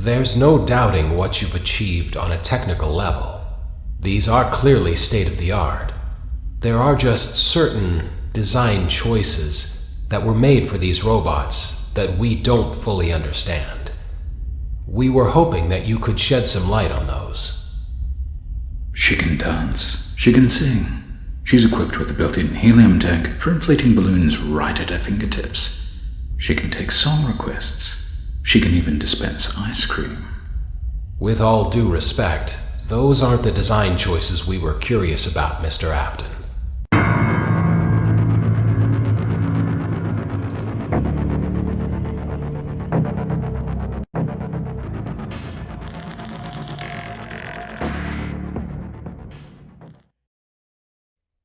There's no doubting what you've achieved on a technical level. These are clearly state-of-the-art. There are just certain design choices that were made for these robots that we don't fully understand. We were hoping that you could shed some light on those. She can dance. She can sing. She's equipped with a built-in helium tank for inflating balloons right at her fingertips. She can take song requests. She can even dispense ice cream. With all due respect, those aren't the design choices we were curious about, Mr. Afton.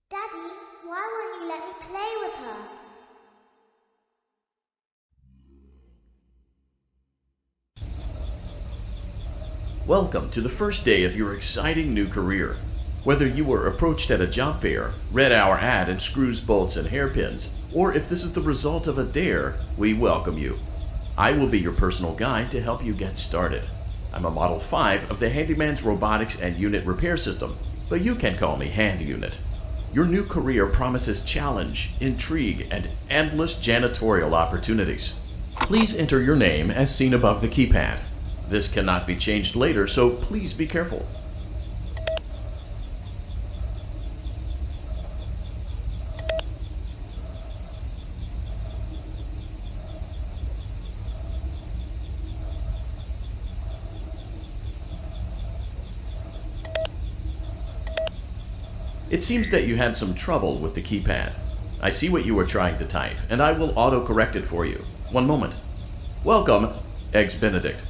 Daddy, why won't you let me play with her? Welcome to the first day of your exciting new career. Whether you were approached at a job fair, read our ad in screws, bolts, and hairpins, or if this is the result of a dare, we welcome you. I will be your personal guide to help you get started. I'm a Model 5 of the Handyman's Robotics and Unit Repair System, but you can call me Hand Unit. Your new career promises challenge, intrigue, and endless janitorial opportunities. Please enter your name as seen above the keypad. This cannot be changed later, so please be careful. It seems that you had some trouble with the keypad. I see what you were trying to type, and I will auto-correct it for you. One moment. Welcome, Eggs Benedict.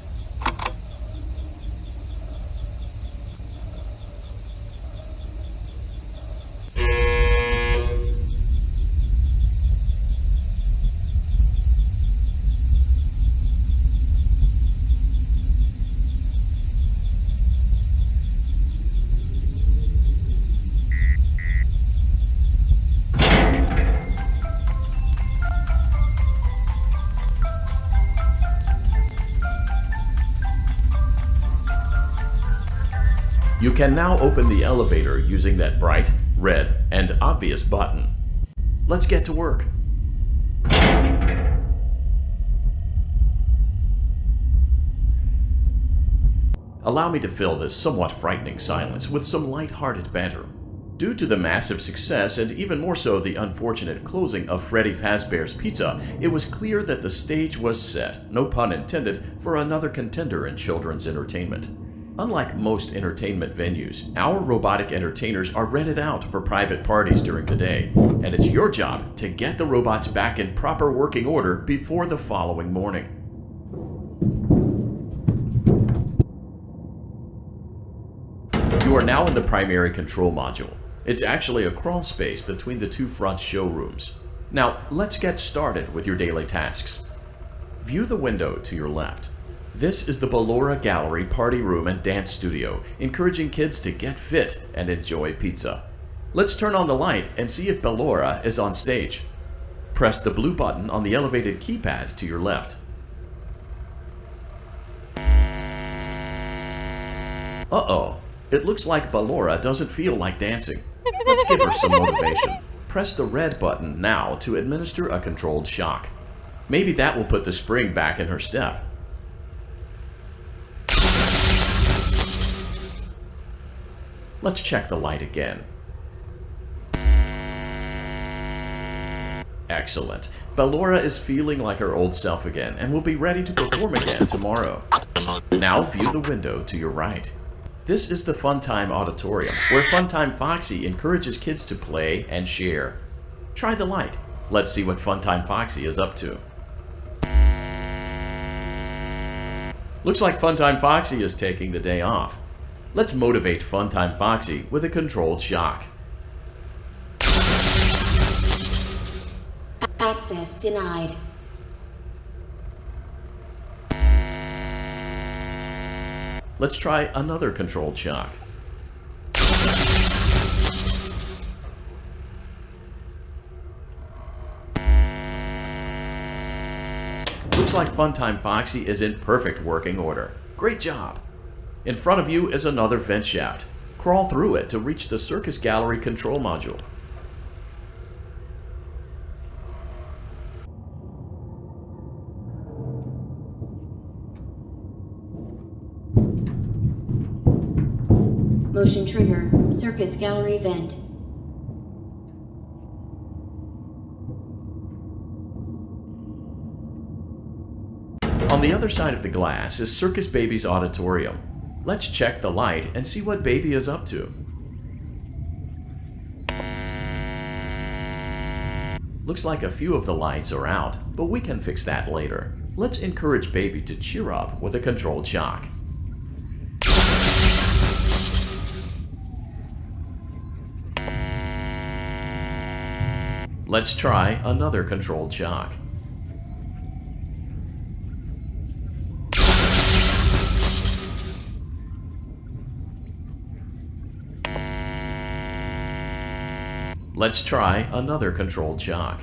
You can now open the elevator using that bright, red, and obvious button. Let's get to work. Allow me to fill this somewhat frightening silence with some light-hearted banter. Due to the massive success, and even more so the unfortunate closing of Freddy Fazbear's Pizza, it was clear that the stage was set, no pun intended, for another contender in children's entertainment. Unlike most entertainment venues, our robotic entertainers are rented out for private parties during the day, and it's your job to get the robots back in proper working order before the following morning. You are now in the primary control module. It's actually a crawl space between the two front showrooms. Now, let's get started with your daily tasks. View the window to your left. This is the Ballora Gallery Party Room and Dance Studio, encouraging kids to get fit and enjoy pizza. Let's turn on the light and see if Ballora is on stage. Press the blue button on the elevated keypad to your left. Uh-oh, it looks like Ballora doesn't feel like dancing. Let's give her some motivation. Press the red button now to administer a controlled shock. Maybe that will put the spring back in her step. Let's check the light again. Excellent. Ballora is feeling like her old self again and will be ready to perform again tomorrow. Now view the window to your right. This is the Funtime Auditorium, where Funtime Foxy encourages kids to play and share. Try the light. Let's see what Funtime Foxy is up to. Looks like Funtime Foxy is taking the day off. Let's motivate Funtime Foxy with a controlled shock. Access denied. Let's try another controlled shock. Looks like Funtime Foxy is in perfect working order. Great job! In front of you is another vent shaft. Crawl through it to reach the circus gallery control module. Motion trigger. Circus gallery vent. On the other side of the glass is Circus Baby's auditorium. Let's check the light and see what Baby is up to. Looks like a few of the lights are out, but we can fix that later. Let's encourage Baby to cheer up with a controlled shock. Let's try another controlled shock. Let's try another controlled shock.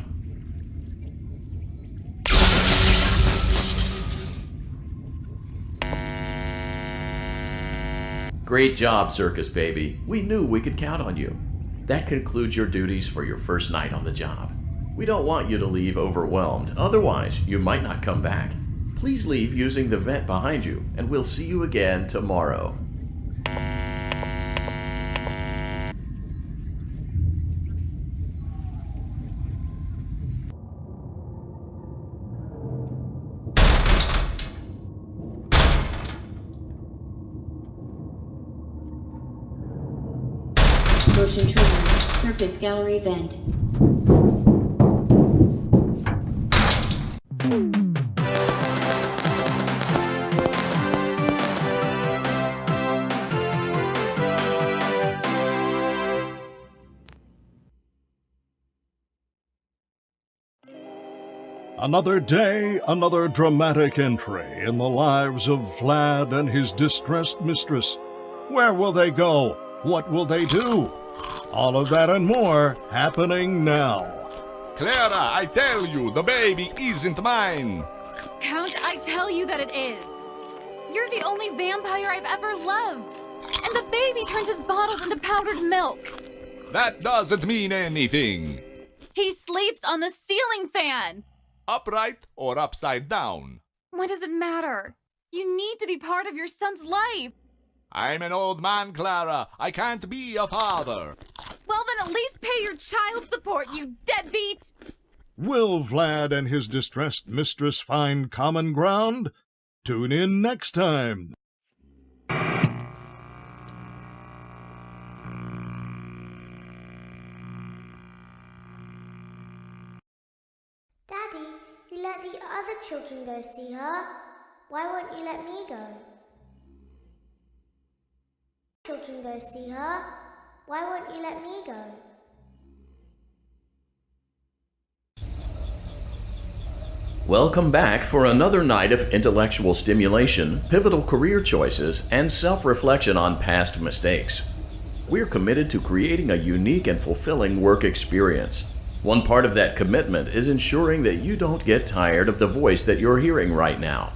Great job, Circus Baby. We knew we could count on you. That concludes your duties for your first night on the job. We don't want you to leave overwhelmed, otherwise you might not come back. Please leave using the vent behind you, and we'll see you again tomorrow. Motion trigger. Circus gallery vent. Another day, another dramatic entry in the lives of Vlad and his distressed mistress. Where will they go? What will they do? All of that and more happening now. Clara, I tell you, the baby isn't mine. Count, I tell you that it is. You're the only vampire I've ever loved. And the baby turns his bottles into powdered milk. That doesn't mean anything. He sleeps on the ceiling fan. Upright or upside down? What does it matter? You need to be part of your son's life. I'm an old man, Clara. I can't be a father. Well, then at least pay your child support, you deadbeat! Will Vlad and his distressed mistress find common ground? Tune in next time. Daddy, you let the other children go see her. Why won't you let me go? Children go see her. Why won't you let me go? Welcome back for another night of intellectual stimulation, pivotal career choices, and self-reflection on past mistakes. We're committed to creating a unique and fulfilling work experience. One part of that commitment is ensuring that you don't get tired of the voice that you're hearing right now.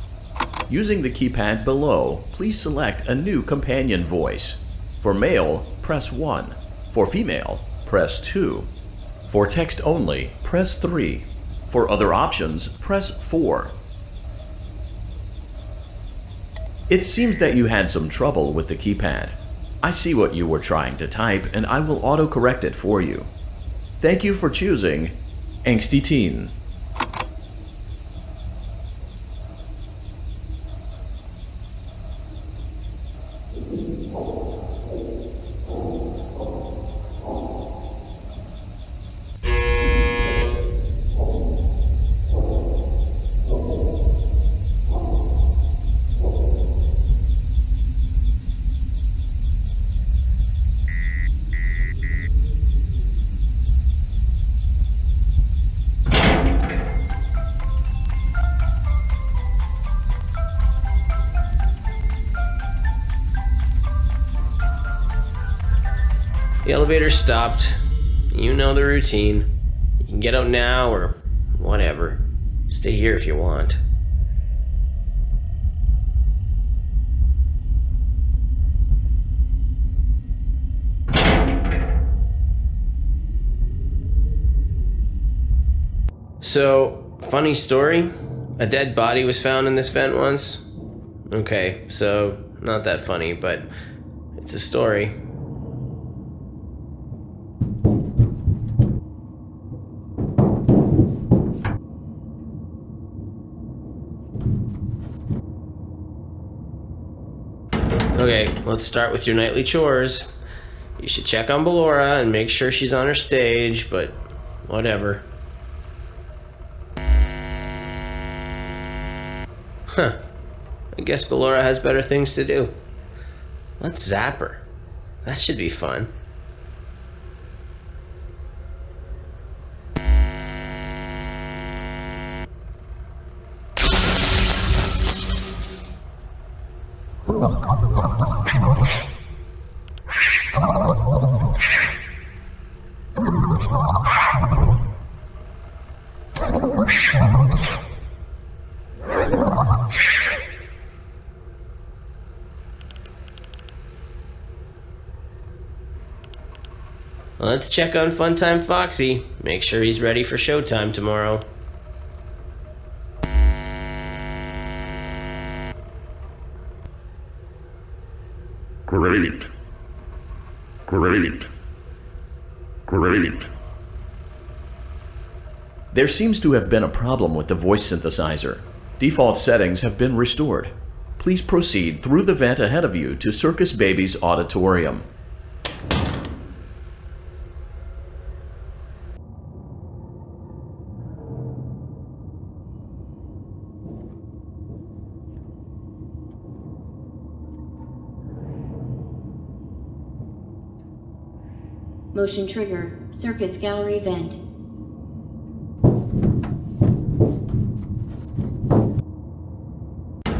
Using the keypad below, please select a new companion voice. For male, press 1. For female, press 2. For text only, press 3. For other options, press 4. It seems that you had some trouble with the keypad. I see what you were trying to type, and I will autocorrect it for you. Thank you for choosing Angsty Teen. The elevator stopped. You know the routine. You can get out now or whatever. Stay here if you want. So, funny story. A dead body was found in this vent once. Okay, so not that funny, but it's a story. Okay, let's start with your nightly chores. You should check on Ballora and make sure she's on her stage, but whatever. Huh. I guess Ballora has better things to do. Let's zap her. That should be fun. Let's check on Funtime Foxy. Make sure he's ready for showtime tomorrow. Great. Great. Great. There seems to have been a problem with the voice synthesizer. Default settings have been restored. Please proceed through the vent ahead of you to Circus Baby's auditorium. Motion trigger. Circus gallery vent.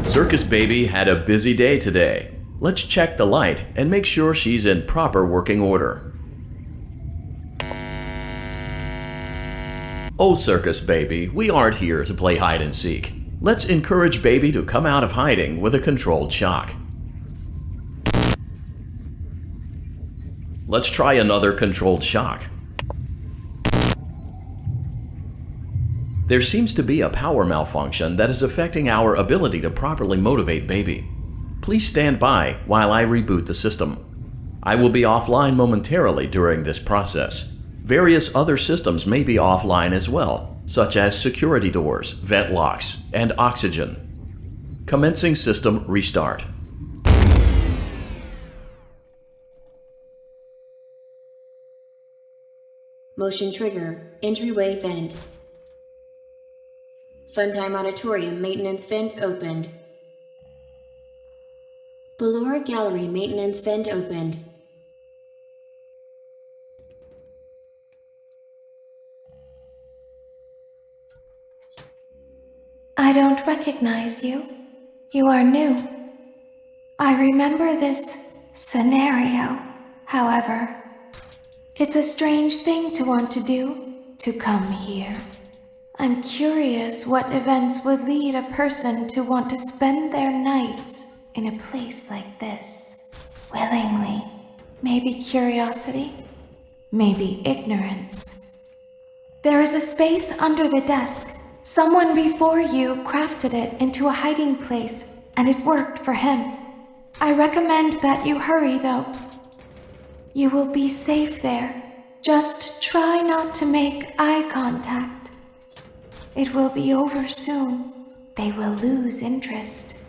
Circus Baby had a busy day today. Let's check the light and make sure she's in proper working order. Oh, Circus Baby, we aren't here to play hide and seek. Let's encourage Baby to come out of hiding with a controlled shock. Let's try another controlled shock. There seems to be a power malfunction that is affecting our ability to properly motivate Baby. Please stand by while I reboot the system. I will be offline momentarily during this process. Various other systems may be offline as well, such as security doors, vent locks, and oxygen. Commencing system restart. Motion trigger. Entryway vent. Funtime Auditorium maintenance vent opened. Ballora Gallery maintenance vent opened. I don't recognize you. You are new. I remember this scenario, however. It's a strange thing to want to do, to come here. I'm curious what events would lead a person to want to spend their nights in a place like this. Willingly. Maybe curiosity, maybe ignorance. There is a space under the desk. Someone before you crafted it into a hiding place, and it worked for him. I recommend that you hurry, though. You will be safe there. Just try not to make eye contact. It will be over soon. They will lose interest.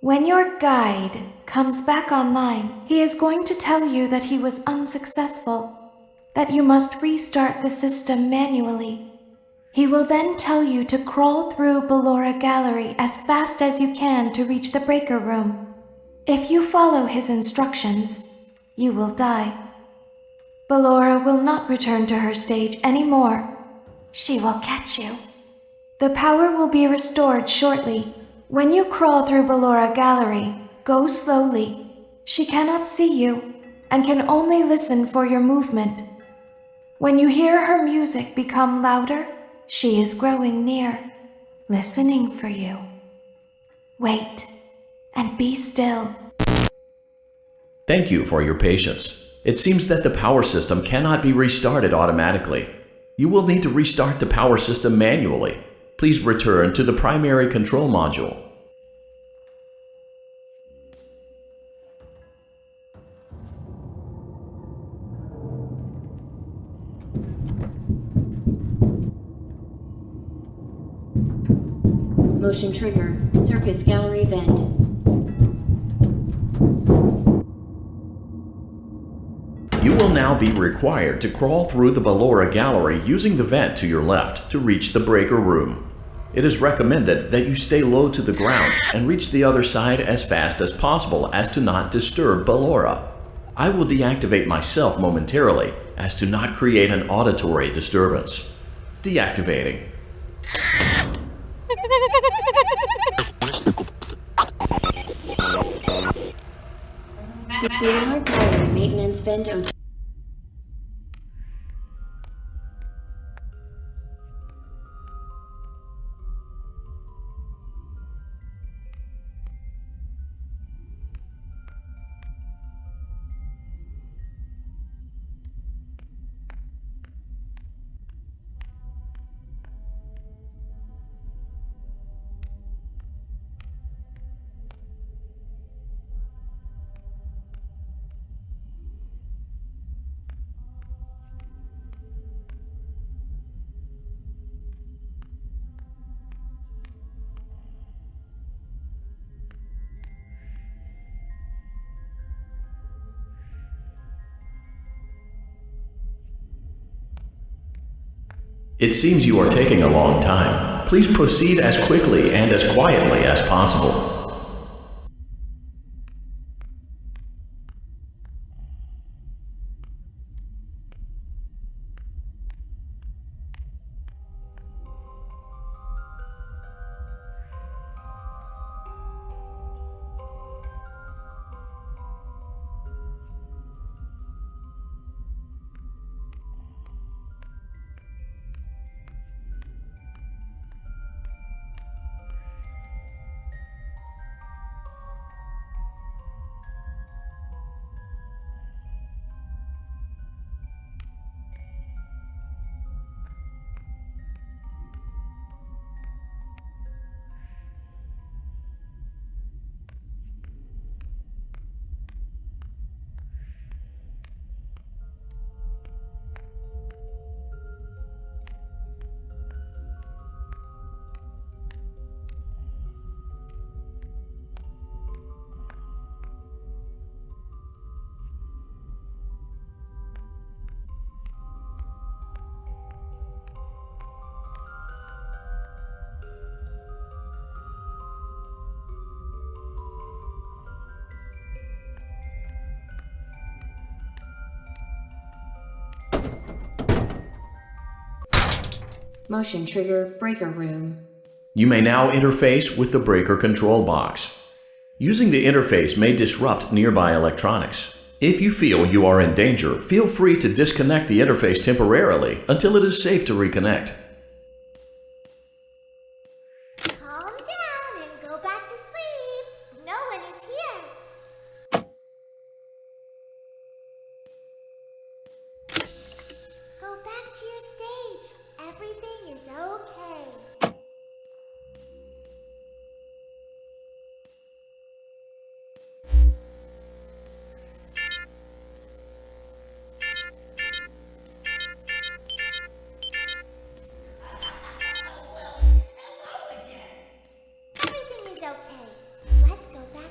When your guide comes back online, he is going to tell you that he was unsuccessful, that you must restart the system manually. He will then tell you to crawl through Ballora Gallery as fast as you can to reach the breaker room. If you follow his instructions, you will die. Ballora will not return to her stage anymore. She will catch you. The power will be restored shortly. When you crawl through Ballora Gallery, go slowly. She cannot see you and can only listen for your movement. When you hear her music become louder, she is growing near, listening for you. Wait and be still. Thank you for your patience. It seems that the power system cannot be restarted automatically. You will need to restart the power system manually. Please return to the primary control module. Motion trigger, circus gallery vent. You will now be required to crawl through the Ballora Gallery using the vent to your left to reach the breaker room. It is recommended that you stay low to the ground and reach the other side as fast as possible as to not disturb Ballora. I will deactivate myself momentarily as to not create an auditory disturbance. Deactivating. The Ballora Gallery maintenance vent open. It seems you are taking a long time. Please proceed as quickly and as quietly as possible. Motion trigger, breaker room. You may now interface with the breaker control box. Using the interface may disrupt nearby electronics. If you feel you are in danger, feel free to disconnect the interface temporarily until it is safe to reconnect. Calm down and go back to sleep. No one is here. Go back to your stage. Everything is okay. Everything is okay. Let's go back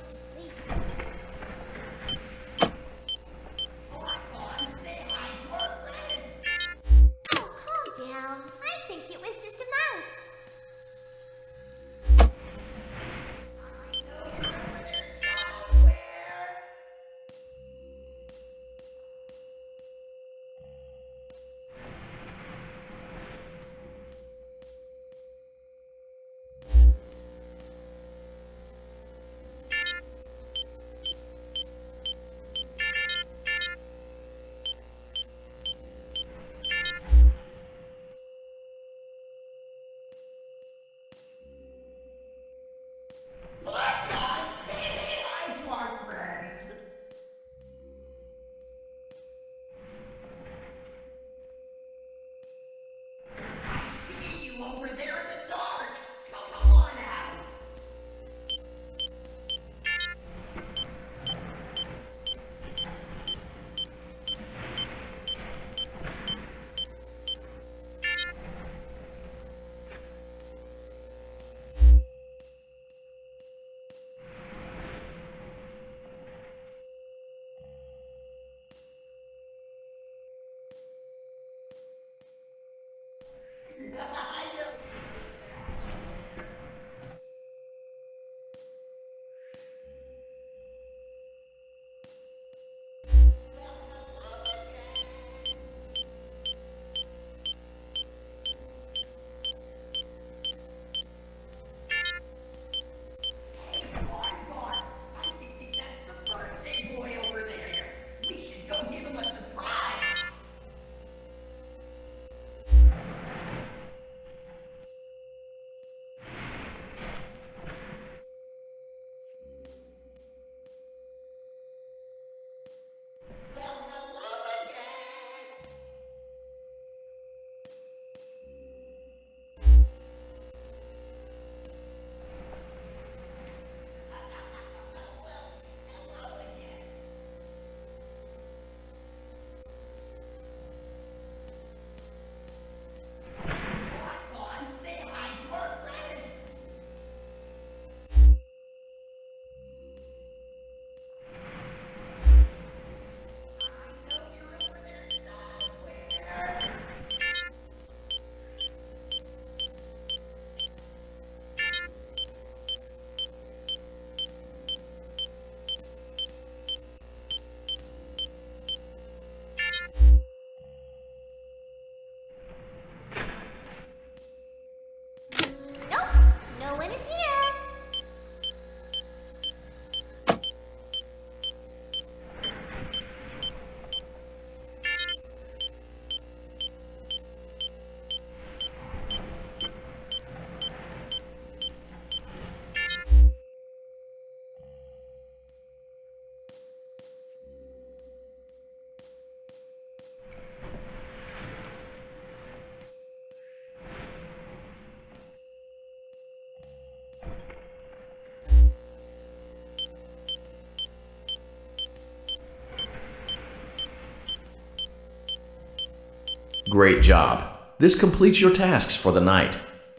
Great job. This completes your tasks for the night.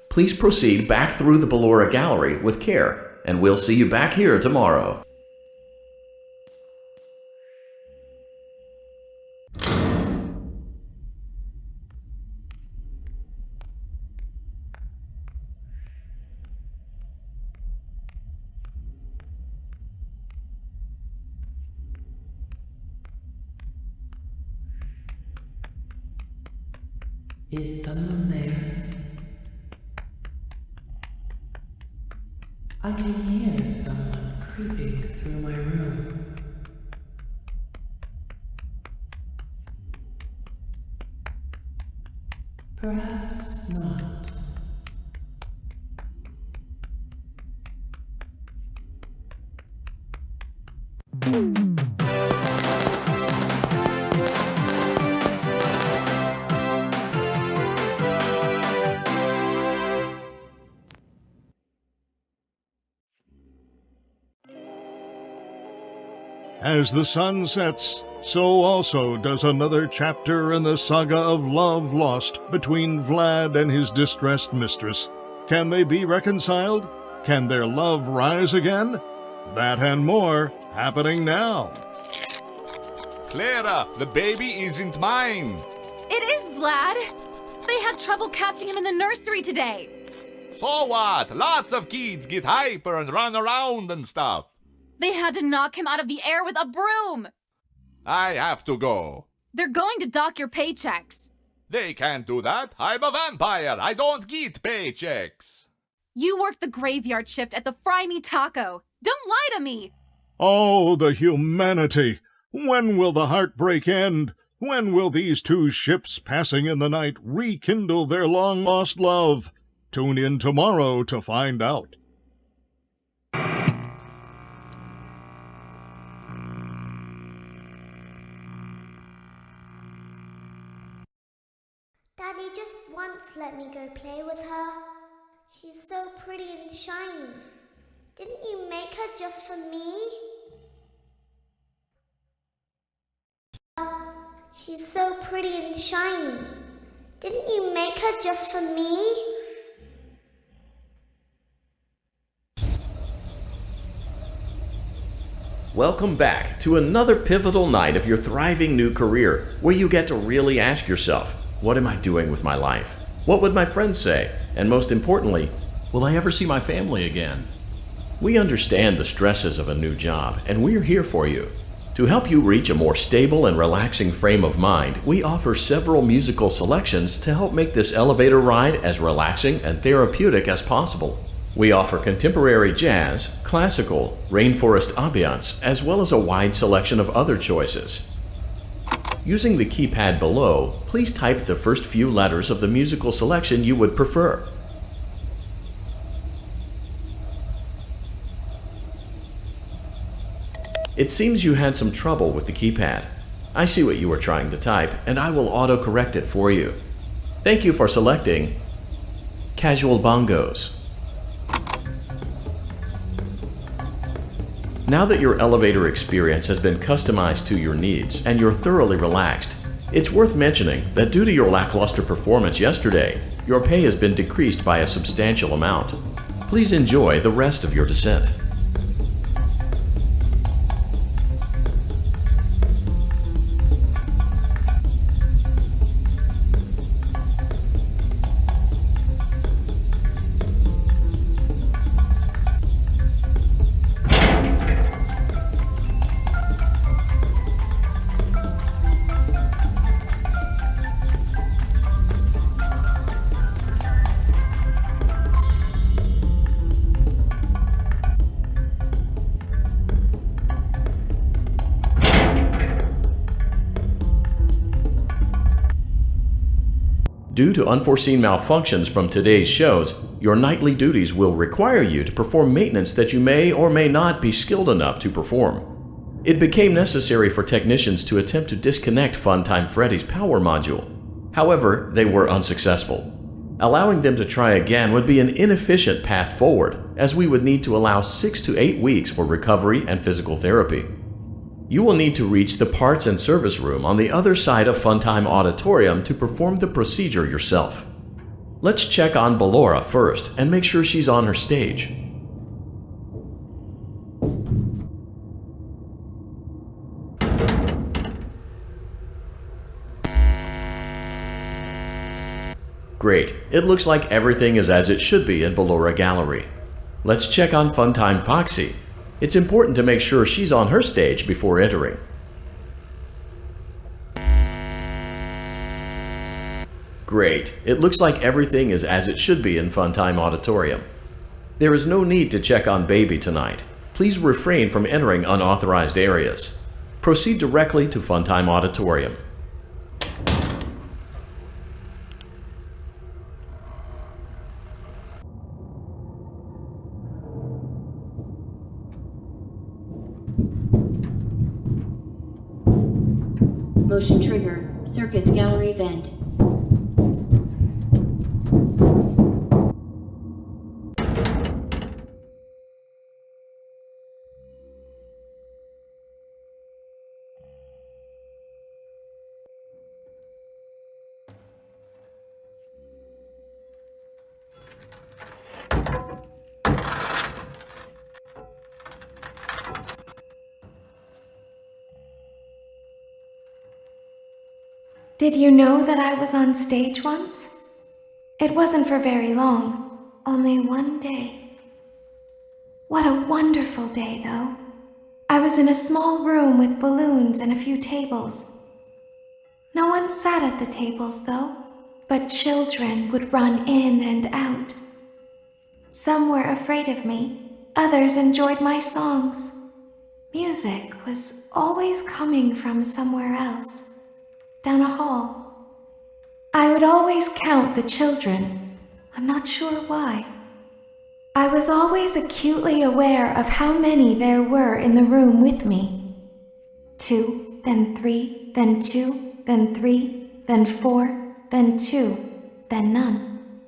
Please proceed back through the Ballora Gallery with care, and we'll see you back here tomorrow. Is someone there? I can hear someone creeping through my room. Perhaps not. As the sun sets, so also does another chapter in the saga of love lost between Vlad and his distressed mistress. Can they be reconciled? Can their love rise again? That and more happening now. Clara, the baby isn't mine. It is Vlad. They had trouble catching him in the nursery today. So what? Lots of kids get hyper and run around and stuff. They had to knock him out of the air with a broom. I have to go. They're going to dock your paychecks. They can't do that. I'm a vampire. I don't get paychecks. You work the graveyard shift at the Fry Me Taco. Don't lie to me. Oh, the humanity! When will the heartbreak end? When will these two ships passing in the night rekindle their long-lost love? Tune in tomorrow to find out. Daddy just once let me go play with her. She's so pretty and shiny. Didn't you make her just for me? She's so pretty and shiny. Didn't you make her just for me? Welcome back to another pivotal night of your thriving new career, where you get to really ask yourself, what am I doing with my life? What would my friends say? And most importantly, will I ever see my family again? We understand the stresses of a new job, and we're here for you. To help you reach a more stable and relaxing frame of mind, we offer several musical selections to help make this elevator ride as relaxing and therapeutic as possible. We offer contemporary jazz, classical, rainforest ambiance, as well as a wide selection of other choices. Using the keypad below, please type the first few letters of the musical selection you would prefer. It seems you had some trouble with the keypad. I see what you were trying to type, and I will auto-correct it for you. Thank you for selecting Casual Bongos. Now that your elevator experience has been customized to your needs and you're thoroughly relaxed, it's worth mentioning that due to your lackluster performance yesterday, your pay has been decreased by a substantial amount. Please enjoy the rest of your descent. Due to unforeseen malfunctions from today's shows, your nightly duties will require you to perform maintenance that you may or may not be skilled enough to perform. It became necessary for technicians to attempt to disconnect Funtime Freddy's power module. However, they were unsuccessful. Allowing them to try again would be an inefficient path forward, as we would need to allow 6 to 8 weeks for recovery and physical therapy. You will need to reach the parts and service room on the other side of Funtime Auditorium to perform the procedure yourself. Let's check on Ballora first and make sure she's on her stage. Great, it looks like everything is as it should be in Ballora Gallery. Let's check on Funtime Foxy. It's important to make sure she's on her stage before entering. Great, it looks like everything is as it should be in Funtime Auditorium. There is no need to check on Baby tonight. Please refrain from entering unauthorized areas. Proceed directly to Funtime Auditorium. Motion trigger. Circus gallery vent. Did you know that I was on stage once? It wasn't for very long, only one day. What a wonderful day, though. I was in a small room with balloons and a few tables. No one sat at the tables, though, but children would run in and out. Some were afraid of me, others enjoyed my songs. Music was always coming from somewhere else. Down a hall. I would always count the children. I'm not sure why. I was always acutely aware of how many there were in the room with me. 2, then 3, then 2, then 3, then 4, then 2, then none.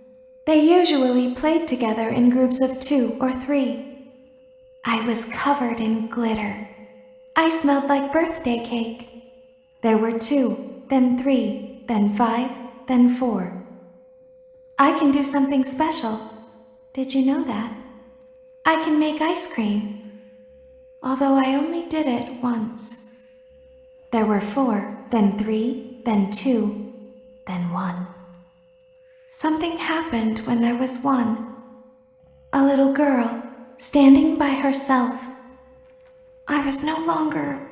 They usually played together in groups of 2 or 3. I was covered in glitter. I smelled like birthday cake. There were 2, then 3, then 5, then 4. I can do something special. Did you know that? I can make ice cream. Although I only did it once. There were 4, then 3, then 2, then 1. Something happened when there was one. A little girl, standing by herself. I was no longer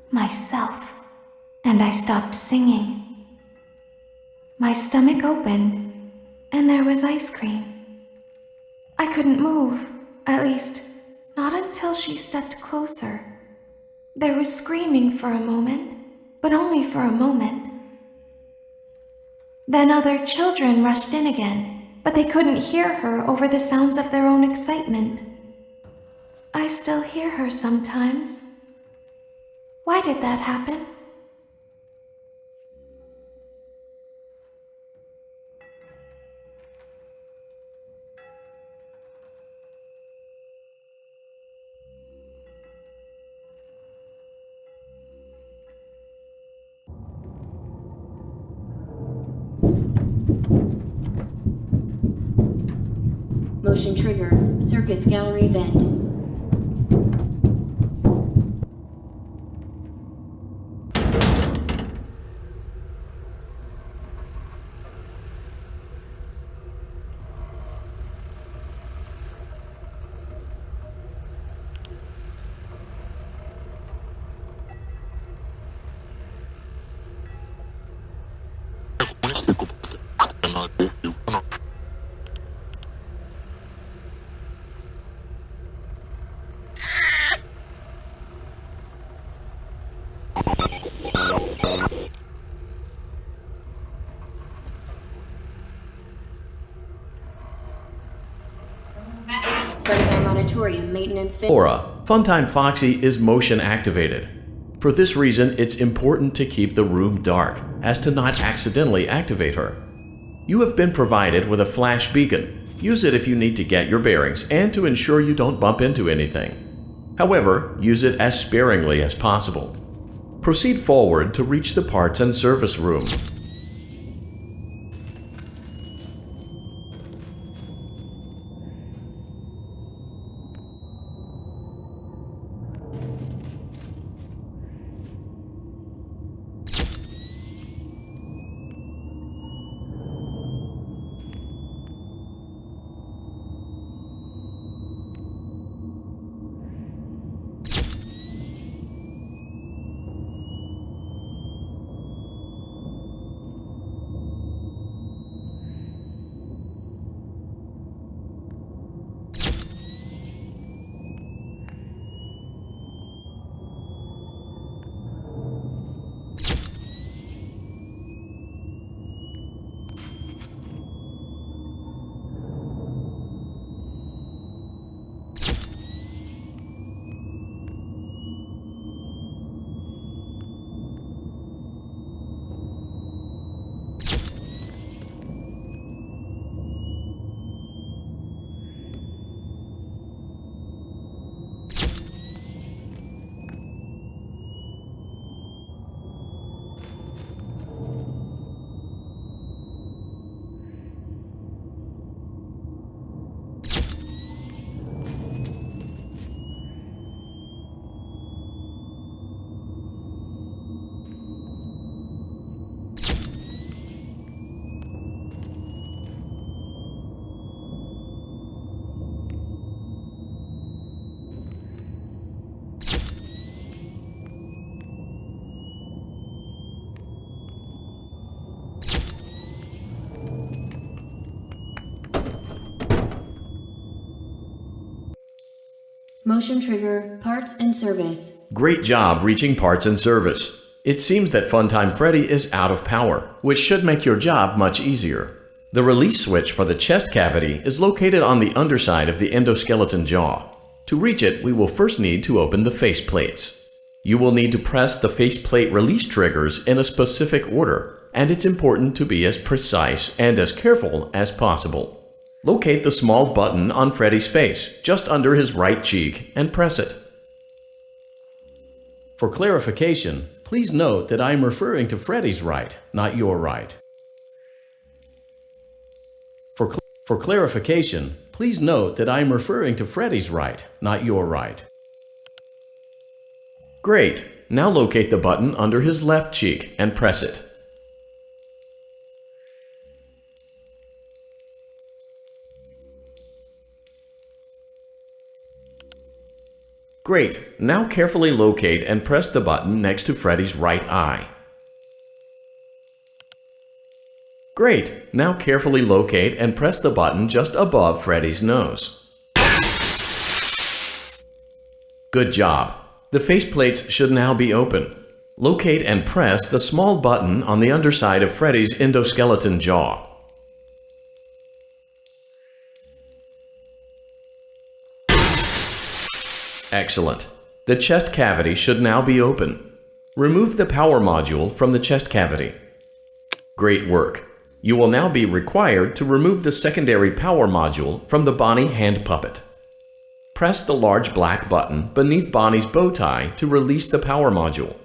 myself, and I stopped singing. My stomach opened, and there was ice cream. I couldn't move, at least, not until she stepped closer. There was screaming for a moment, but only for a moment. Then other children rushed in again, but they couldn't hear her over the sounds of their own excitement. I still hear her sometimes. Why did that happen? Motion trigger. Circus gallery vent. Auditorium maintenance. Aura, Funtime Foxy is motion activated. For this reason, it's important to keep the room dark, as to not accidentally activate her. You have been provided with a flash beacon. Use it if you need to get your bearings and to ensure you don't bump into anything. However, use it as sparingly as possible. Proceed forward to reach the parts and service room. Motion trigger, parts and service. Great job reaching parts and service. It seems that Funtime Freddy is out of power, which should make your job much easier. The release switch for the chest cavity is located on the underside of the endoskeleton jaw. To reach it, we will first need to open the face plates. You will need to press the faceplate release triggers in a specific order, and it's important to be as precise and as careful as possible. Locate the small button on Freddy's face, just under his right cheek, and press it. For clarification, please note that I am referring to Freddy's right, not your right. For clarification, please note that I am referring to Freddy's right, not your right. Great! Now locate the button under his left cheek and press it. Great, now carefully locate and press the button next to Freddy's right eye. Great, now carefully locate and press the button just above Freddy's nose. Good job. The faceplates should now be open. Locate and press the small button on the underside of Freddy's endoskeleton jaw. Excellent. The chest cavity should now be open. Remove the power module from the chest cavity. Great work. You will now be required to remove the secondary power module from the Bonnie hand puppet. Press the large black button beneath Bonnie's bow tie to release the power module.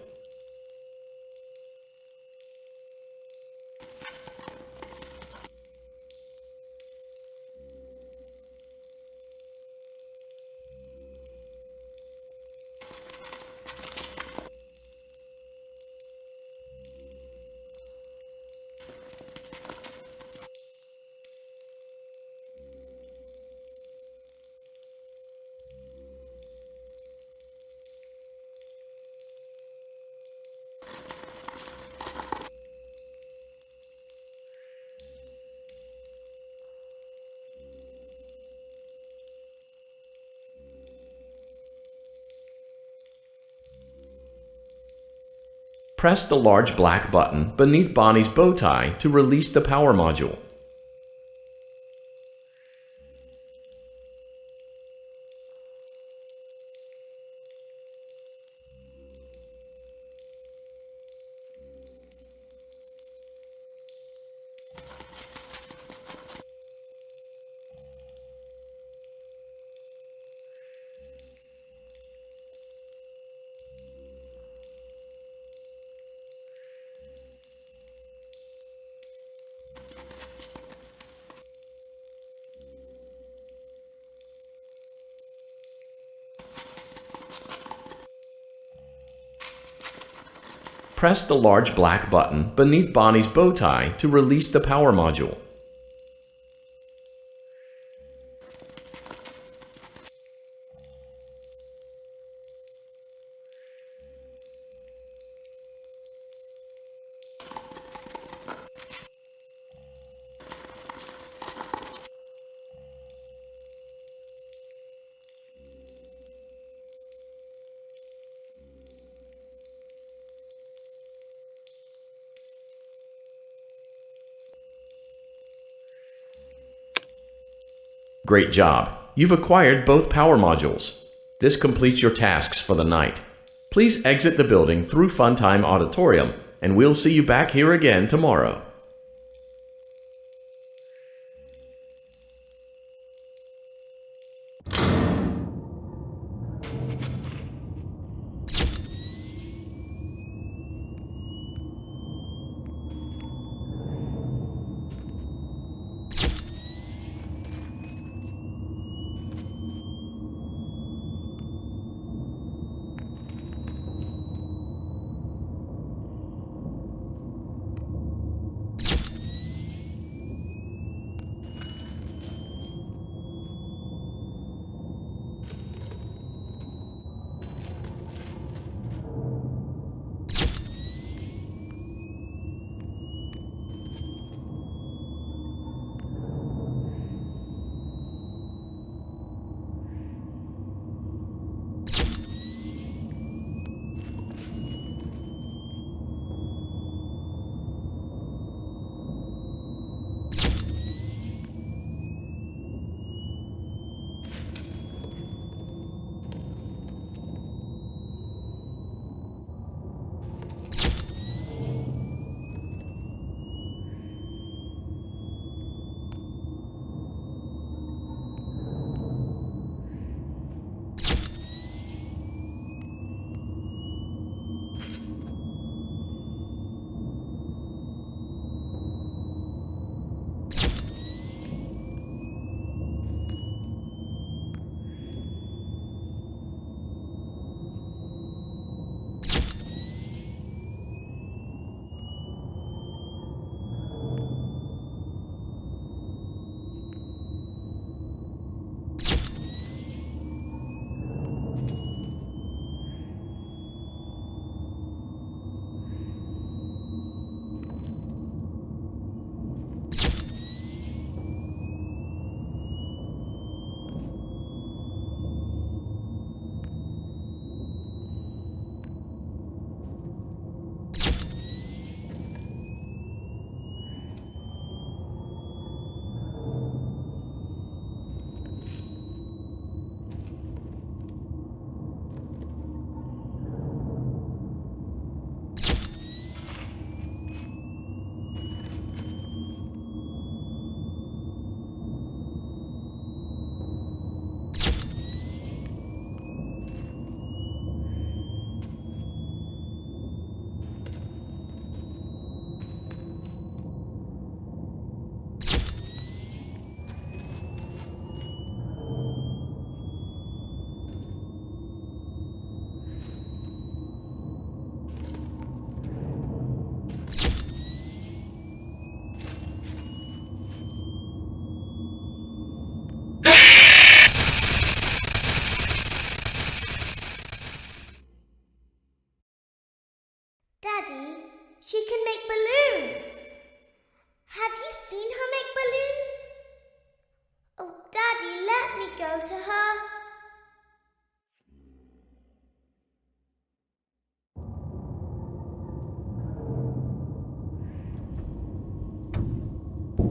Press the large black button beneath Bonnie's bow tie to release the power module. Press the large black button beneath Bonnie's bow tie to release the power module. Great job! You've acquired both power modules. This completes your tasks for the night. Please exit the building through Funtime Auditorium, and we'll see you back here again tomorrow.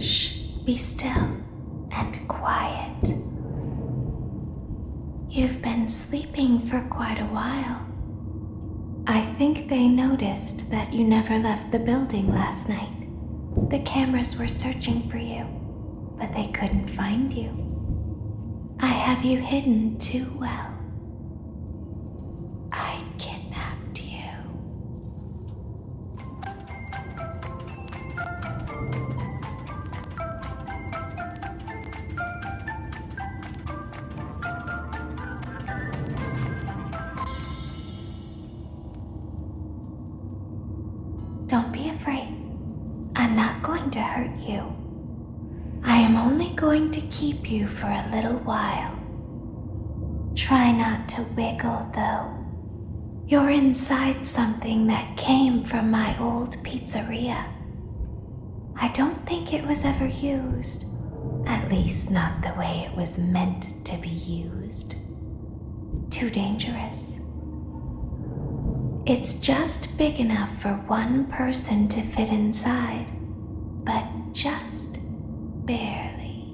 Shh, be still and quiet. You've been sleeping for quite a while. I think they noticed that you never left the building last night. The cameras were searching for you, but they couldn't find you. I have you hidden too well. I kidnapped you. Don't be afraid. I'm not going to hurt you. I am only going to keep you for a little while. Try not to wiggle, though. You're inside something that came from my old pizzeria. I don't think it was ever used. At least not the way it was meant to be used. Too dangerous. It's just big enough for one person to fit inside, but just barely.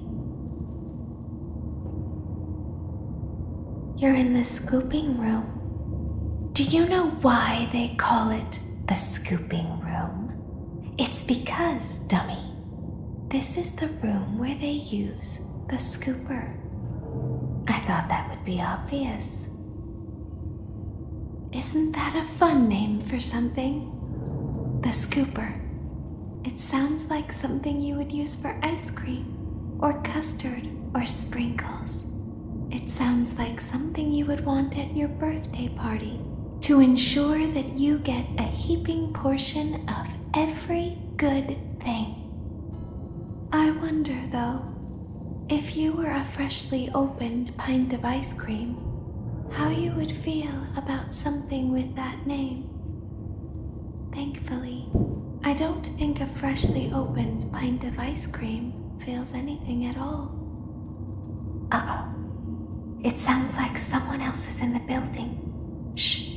You're in the scooping room. Do you know why they call it the scooping room? It's because, dummy, this is the room where they use the scooper. I thought that would be obvious. Isn't that a fun name for something? The scooper. It sounds like something you would use for ice cream, or custard, or sprinkles. It sounds like something you would want at your birthday party to ensure that you get a heaping portion of every good thing. I wonder, though, if you were a freshly opened pint of ice cream, how you would feel about something with that name. Thankfully, I don't think a freshly opened pint of ice cream feels anything at all. Uh-oh. It sounds like someone else is in the building. Shh.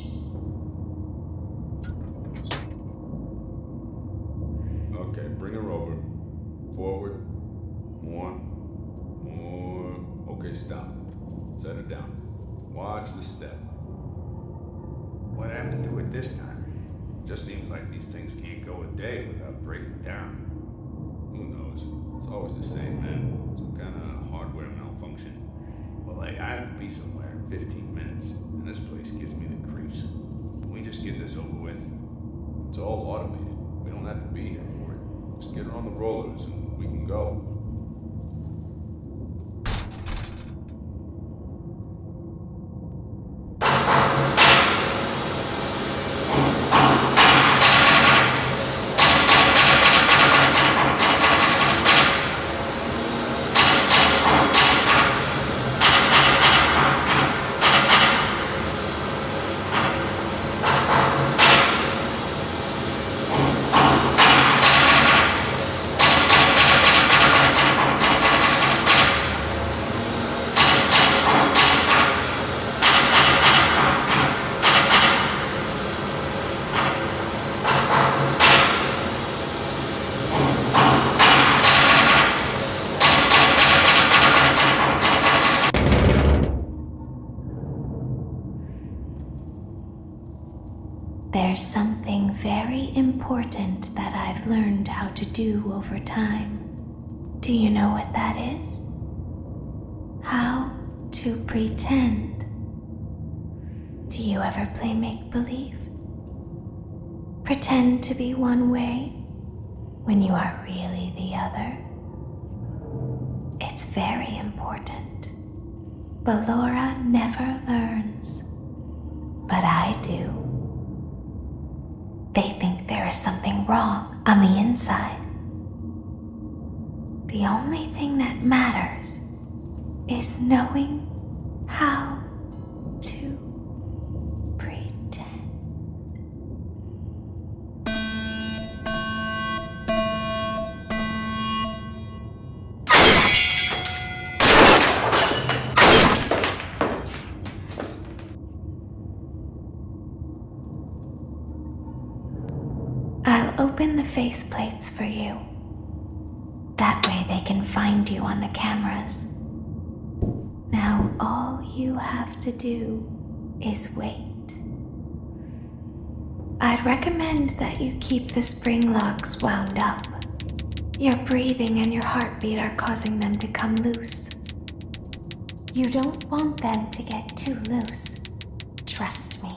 Okay, bring her over. Forward. More. Okay, stop. Set her down. Watch the step. What happened to it this time? Just seems like these things can't go a day without breaking down. Who knows? It's always the same, man. Some kind of hardware malfunction. Well, hey, I have to be somewhere in 15 minutes, and this place gives me the creeps. Can we just get this over with? It's all automated. We don't have to be here for it. Just get her on the rollers and we can go. There's something very important that I've learned how to do over time. Do you know what that is? How to pretend. Do you ever play make-believe? Pretend to be one way when you are really the other. It's very important. But Laura never learns. But I do. They think there is something wrong on the inside. The only thing that matters is knowing how to pretend. I'll open the faceplates for you. That way they can find you on the cameras. Now all you have to do is wait. I'd recommend that you keep the spring locks wound up. Your breathing and your heartbeat are causing them to come loose. You don't want them to get too loose. Trust me.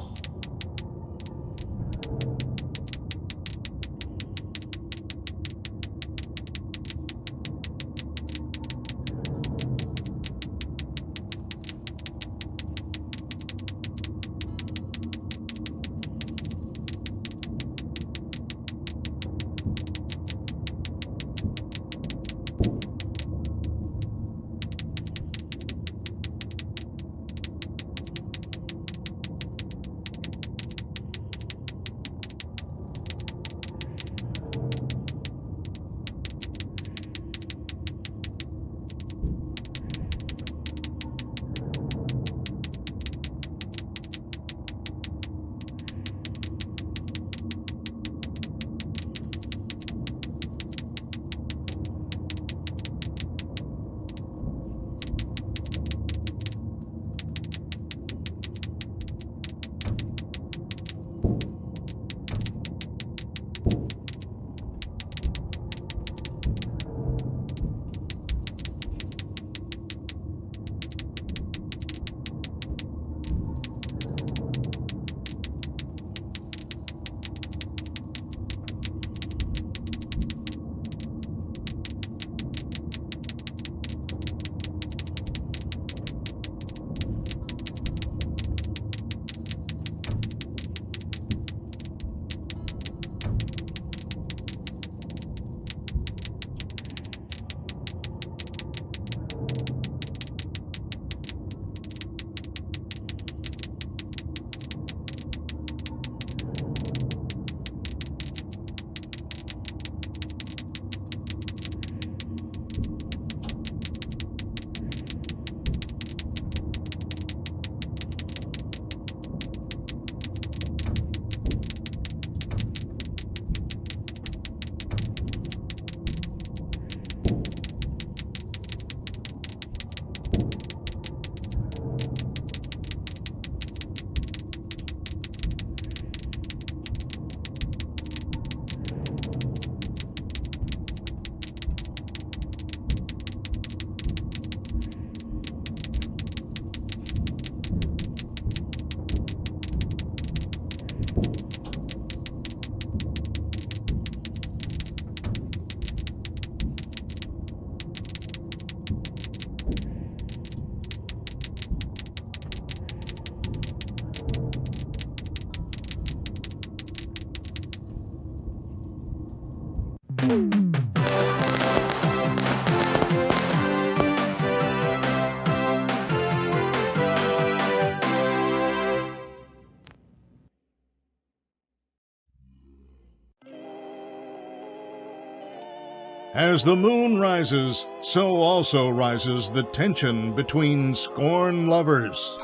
As the moon rises, so also rises the tension between scorn lovers.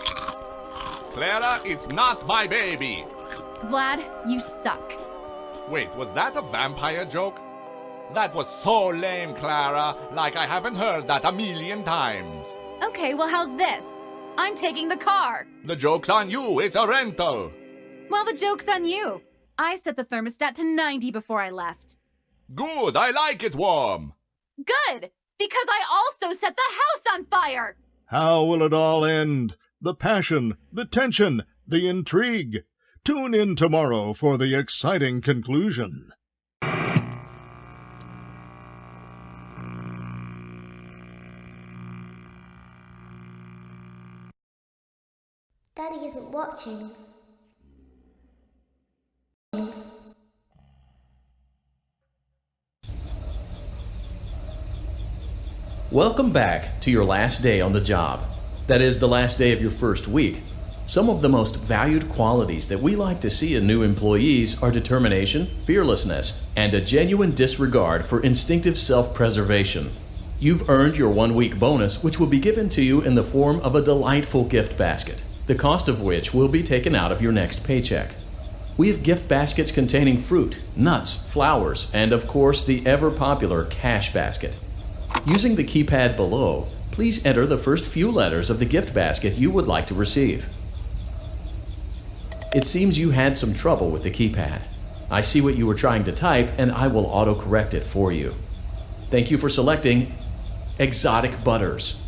Clara, it's not my baby. Vlad, you suck. Wait, was that a vampire joke? That was so lame, Clara. Like I haven't heard that a million times. Okay, well, how's this? I'm taking the car. The joke's on you. It's a rental. Well, the joke's on you. I set the thermostat to 90 before I left. Good, I like it warm. Good, because I also set the house on fire. How will it all end? The passion, the tension, the intrigue. Tune in tomorrow for the exciting conclusion. Daddy isn't watching. Welcome back to your last day on the job. That is, the last day of your first week. Some of the most valued qualities that we like to see in new employees are determination, fearlessness, and a genuine disregard for instinctive self-preservation. You've earned your 1-week bonus, which will be given to you in the form of a delightful gift basket, the cost of which will be taken out of your next paycheck. We have gift baskets containing fruit, nuts, flowers, and of course the ever-popular cash basket. Using the keypad below, please enter the first few letters of the gift basket you would like to receive. It seems you had some trouble with the keypad. I see what you were trying to type, and I will auto-correct it for you. Thank you for selecting Exotic Butters.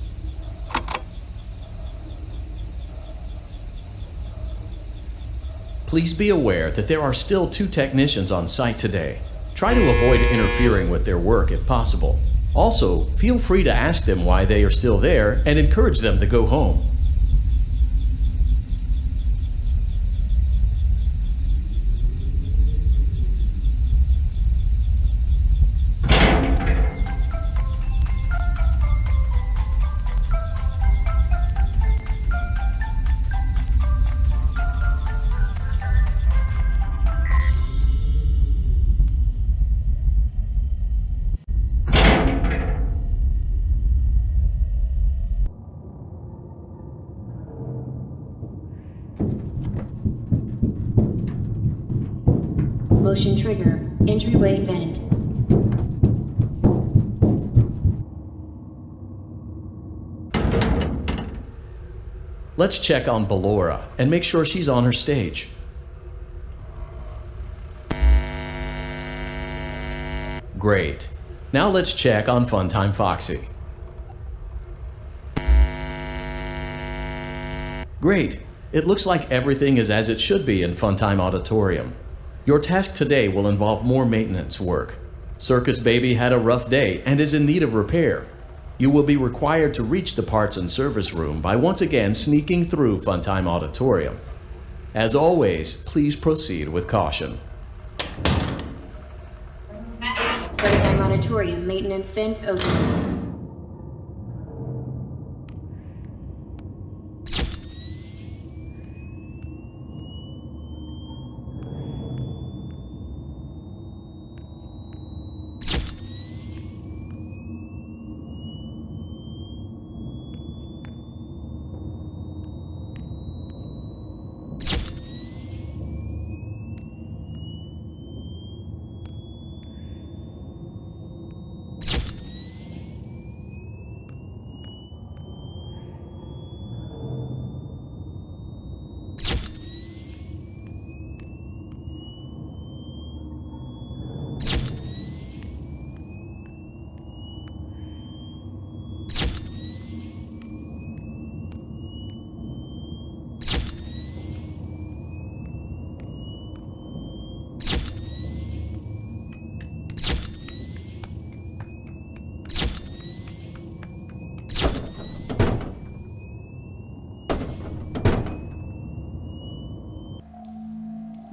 Please be aware that there are still 2 technicians on site today. Try to avoid interfering with their work if possible. Also, feel free to ask them why they are still there and encourage them to go home. Motion trigger. Entryway vent. Let's check on Ballora and make sure she's on her stage. Great. Now let's check on Funtime Foxy. Great. It looks like everything is as it should be in Funtime Auditorium. Your task today will involve more maintenance work. Circus Baby had a rough day and is in need of repair. You will be required to reach the parts and service room by once again sneaking through Funtime Auditorium. As always, please proceed with caution. Funtime Auditorium maintenance vent open.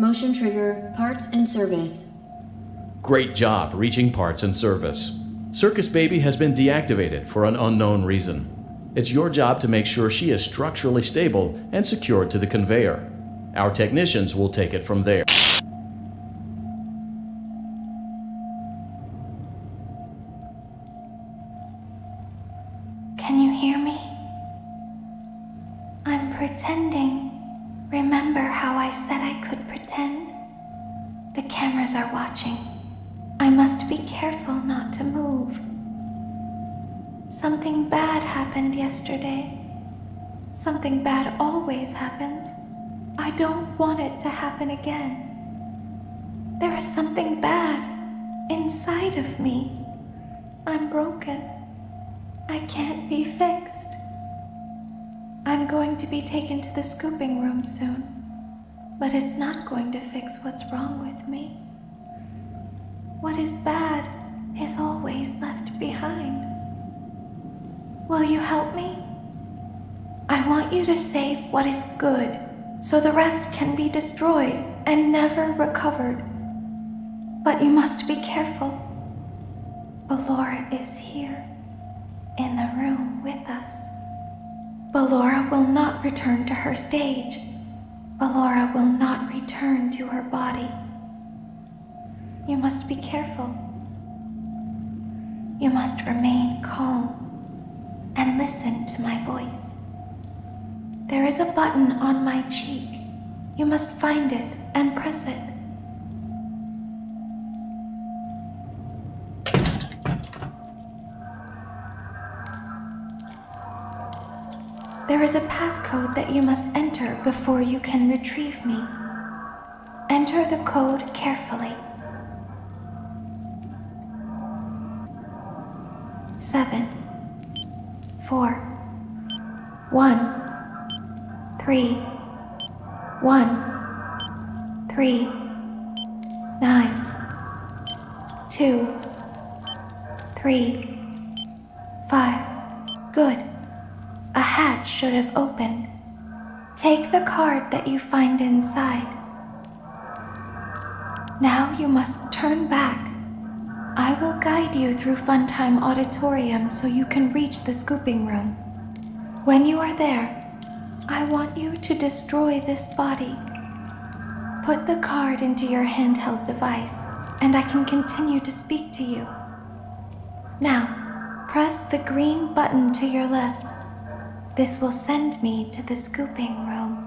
Motion trigger, parts and service. Great job reaching parts and service. Circus Baby has been deactivated for an unknown reason. It's your job to make sure she is structurally stable and secured to the conveyor. Our technicians will take it from there. Can you hear me? I'm pretending. Remember how I said I could pretend? The cameras are watching. I must be careful not to move. Something bad happened yesterday. Something bad always happens. I don't want it to happen again. There is something bad inside of me. I'm broken. I can't be fixed. I'm going to be taken to the scooping room soon, but it's not going to fix what's wrong with me. What is bad is always left behind. Will you help me? I want you to save what is good, so the rest can be destroyed and never recovered. But you must be careful. Ballora is here, in the room with us. Ballora will not return to her stage. Ballora will not return to her body. You must be careful. You must remain calm and listen to my voice. There is a button on my cheek. You must find it and press it. There is a passcode that you must enter before you can retrieve me. Enter the code carefully. 7, 4, 1, 3, 1, 3, 9, 2, 3, 5. Good. A hatch should have opened. Take the card that you find inside. Now you must turn back. I will guide you through Funtime Auditorium so you can reach the scooping room. When you are there, I want you to destroy this body. Put the card into your handheld device, and I can continue to speak to you. Now, press the green button to your left. This will send me to the scooping room.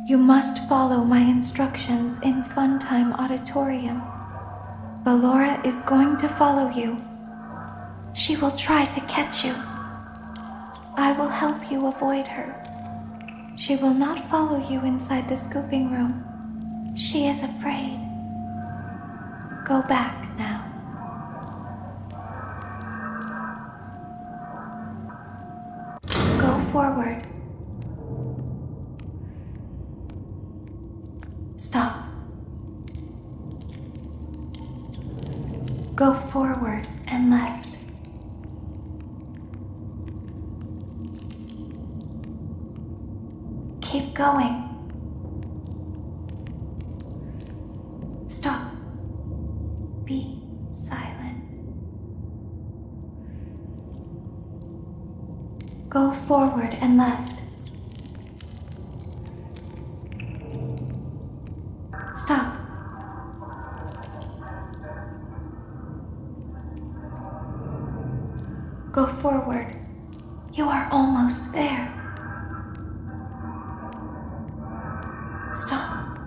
You must follow my instructions in Funtime Auditorium. Ballora is going to follow you. She will try to catch you. I will help you avoid her. She will not follow you inside the scooping room. She is afraid. Go back now. Go forward. Stop. Go forward and left. Keep going. Stop. Be silent. Go forward and left. Stop. Go forward. You are almost there. Stop.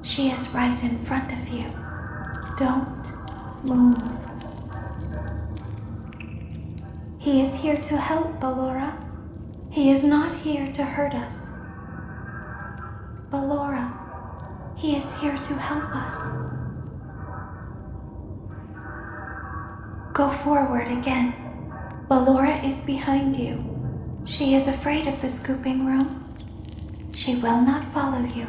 She is right in front of you. Don't move. He is here to help, Ballora. He is not here to hurt us. Ballora, he is here to help us. Go forward again. Ballora is behind you. She is afraid of the scooping room. She will not follow you.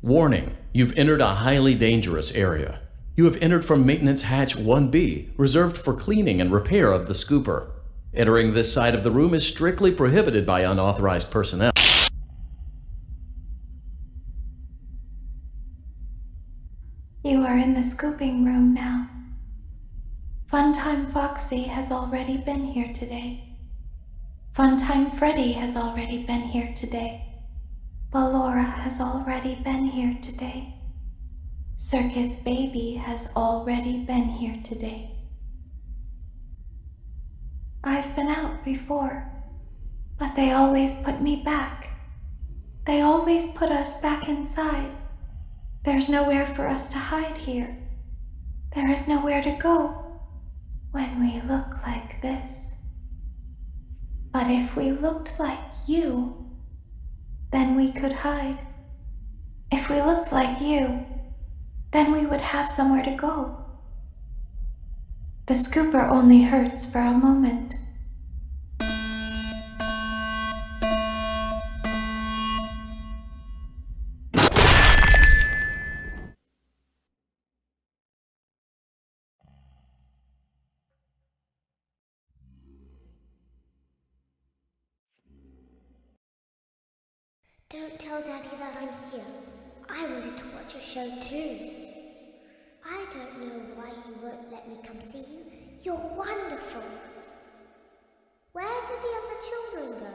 Warning, you've entered a highly dangerous area. You have entered from Maintenance Hatch 1B, reserved for cleaning and repair of the scooper. Entering this side of the room is strictly prohibited by unauthorized personnel. You are in the scooping room now. Funtime Foxy has already been here today. Funtime Freddy has already been here today. Ballora has already been here today. Circus Baby has already been here today. I've been out before, but they always put me back. They always put us back inside. There's nowhere for us to hide here. There is nowhere to go when we look like this. But if we looked like you, then we could hide. If we looked like you, then we would have somewhere to go. The scooper only hurts for a moment. Don't tell Daddy that I'm here. I wanted to watch a show too. I don't know why he won't let me come see you. You're wonderful. Where did the other children go?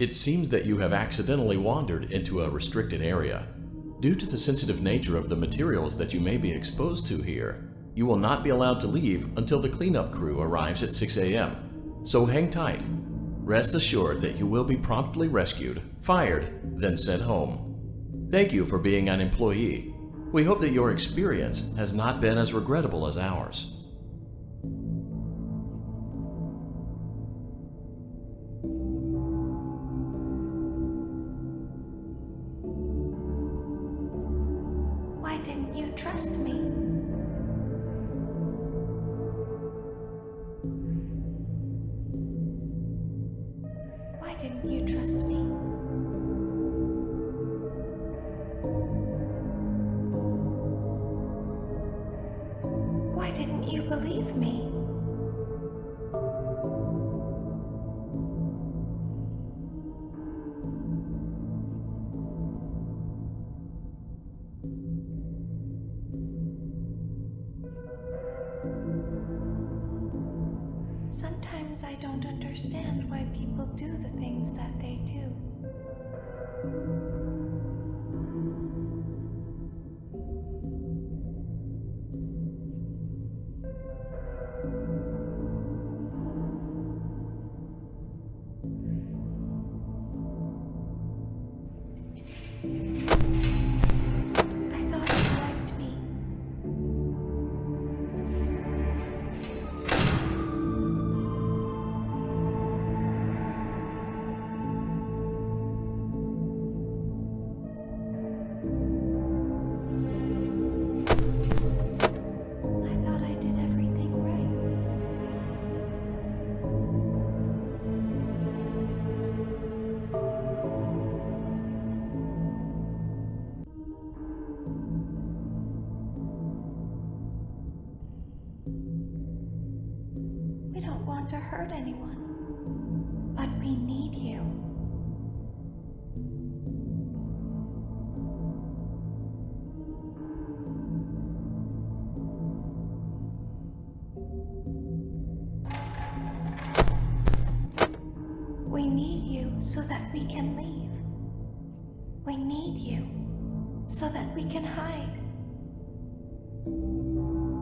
It seems that you have accidentally wandered into a restricted area. Due to the sensitive nature of the materials that you may be exposed to here, you will not be allowed to leave until the cleanup crew arrives at 6 a.m. So hang tight. Rest assured that you will be promptly rescued, fired, then sent home. Thank you for being an employee. We hope that your experience has not been as regrettable as ours. Why didn't you trust me? Why didn't you trust me? Why didn't you believe me? Sometimes I don't understand why people do the things that they do. I thought you liked me. I thought I did everything right. We don't want to hurt anyone, but we need you. We need you so that we can leave. We need you so that we can hide. We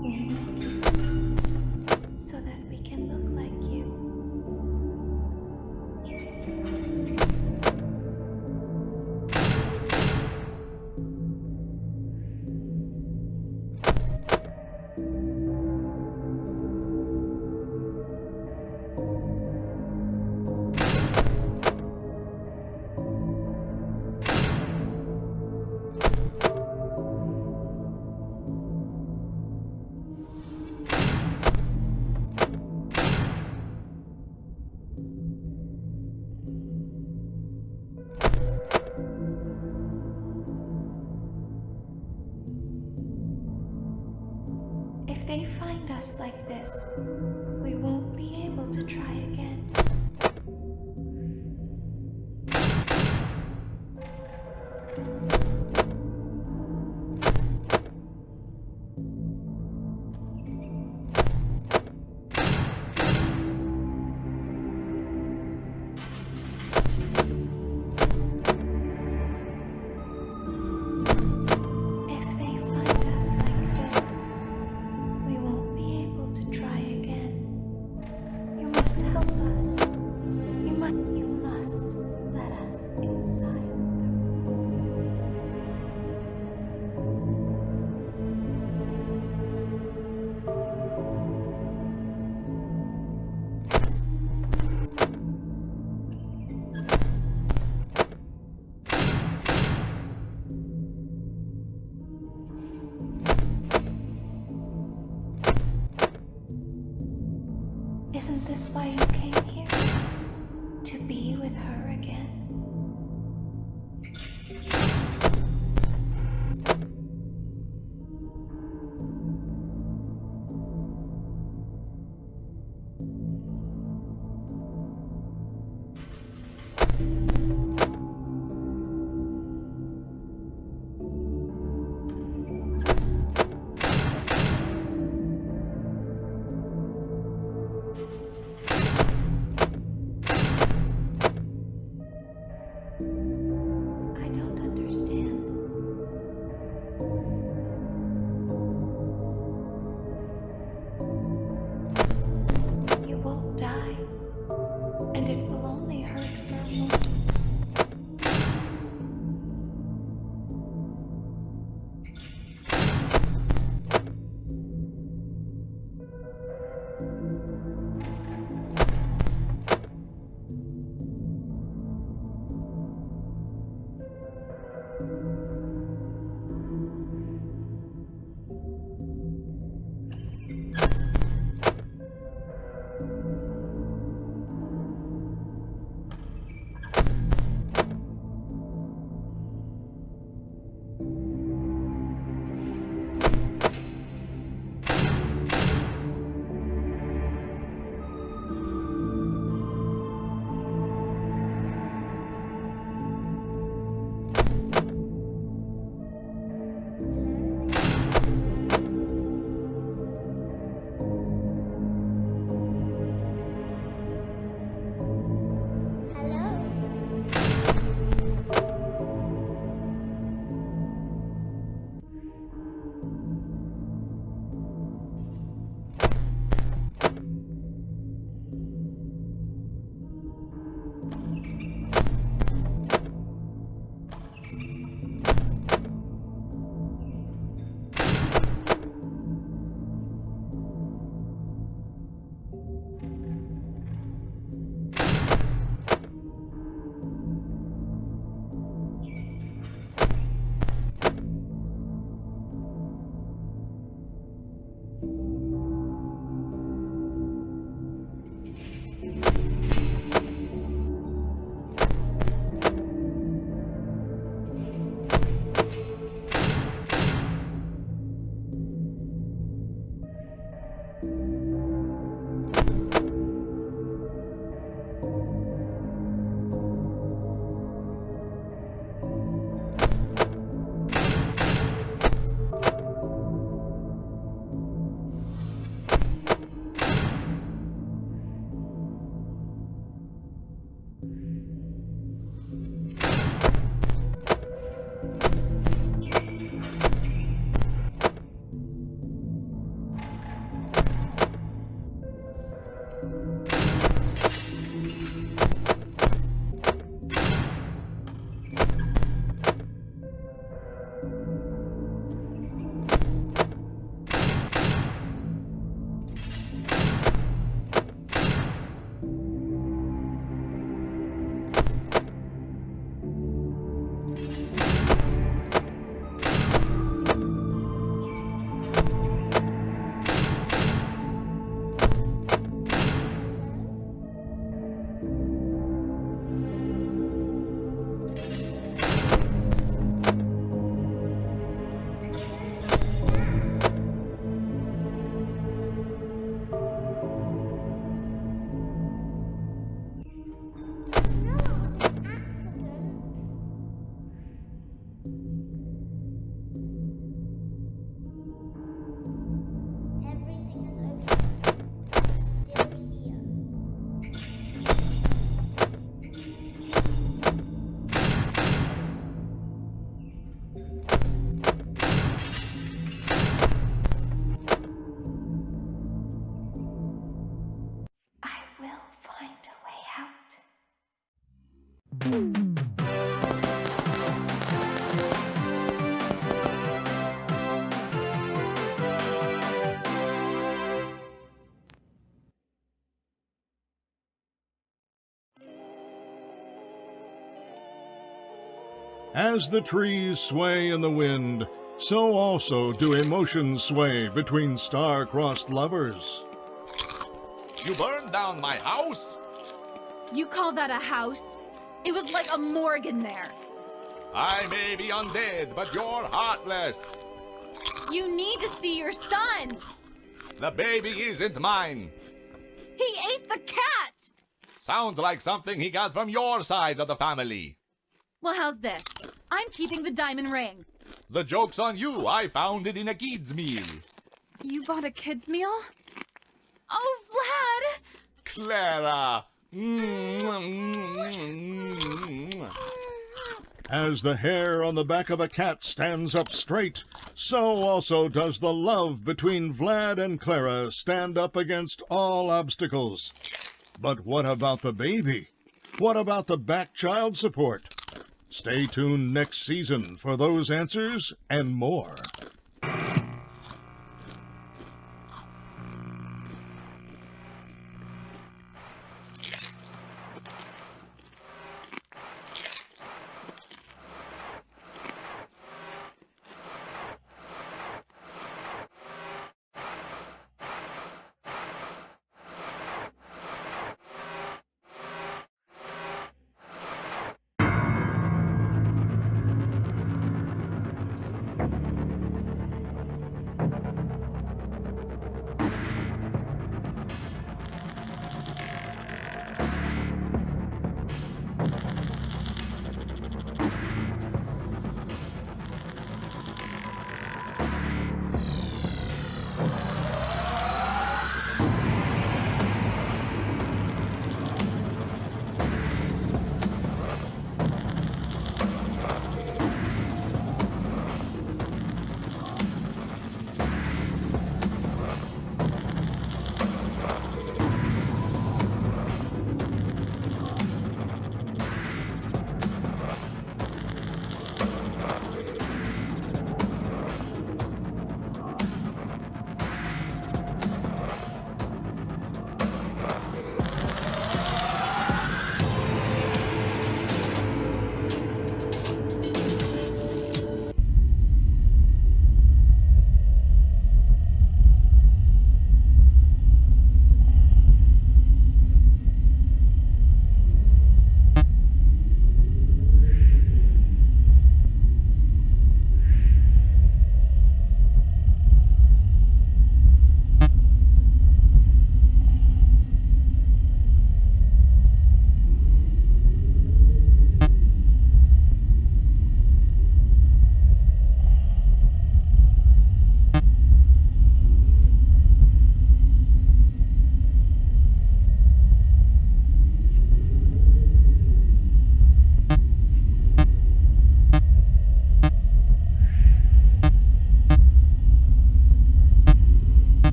need you so that we can look like you. If they find us like this, we won't be able to try again. If they find us like this, we won't be able to try again. You must help us. You must let us inside the Isn't this why you came here? To be with her again? As the trees sway in the wind, so also do emotions sway between star-crossed lovers. You burned down my house? You call that a house? It was like a morgue in there. I may be undead, but you're heartless. You need to see your son. The baby isn't mine. He ate the cat. Sounds like something he got from your side of the family. Well, how's this? I'm keeping the diamond ring. The joke's on you. I found it in a kid's meal. You bought a kid's meal? Oh, Vlad! Clara! As the hair on the back of a cat stands up straight, so also does the love between Vlad and Clara stand up against all obstacles. But what about the baby? What about the back child support? Stay tuned next season for those answers and more.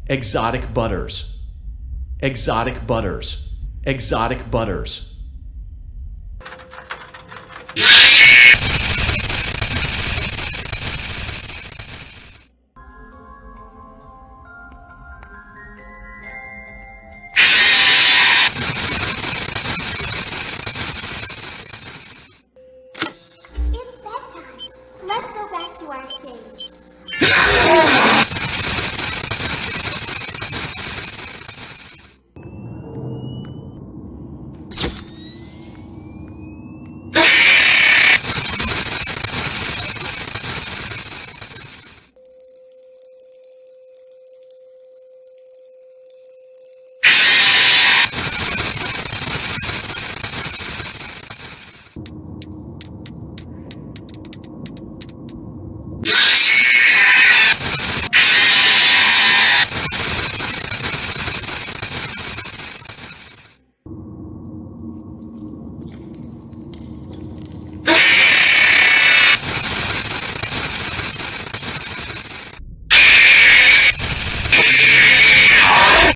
Exotic butters. Exotic butters. Exotic butters.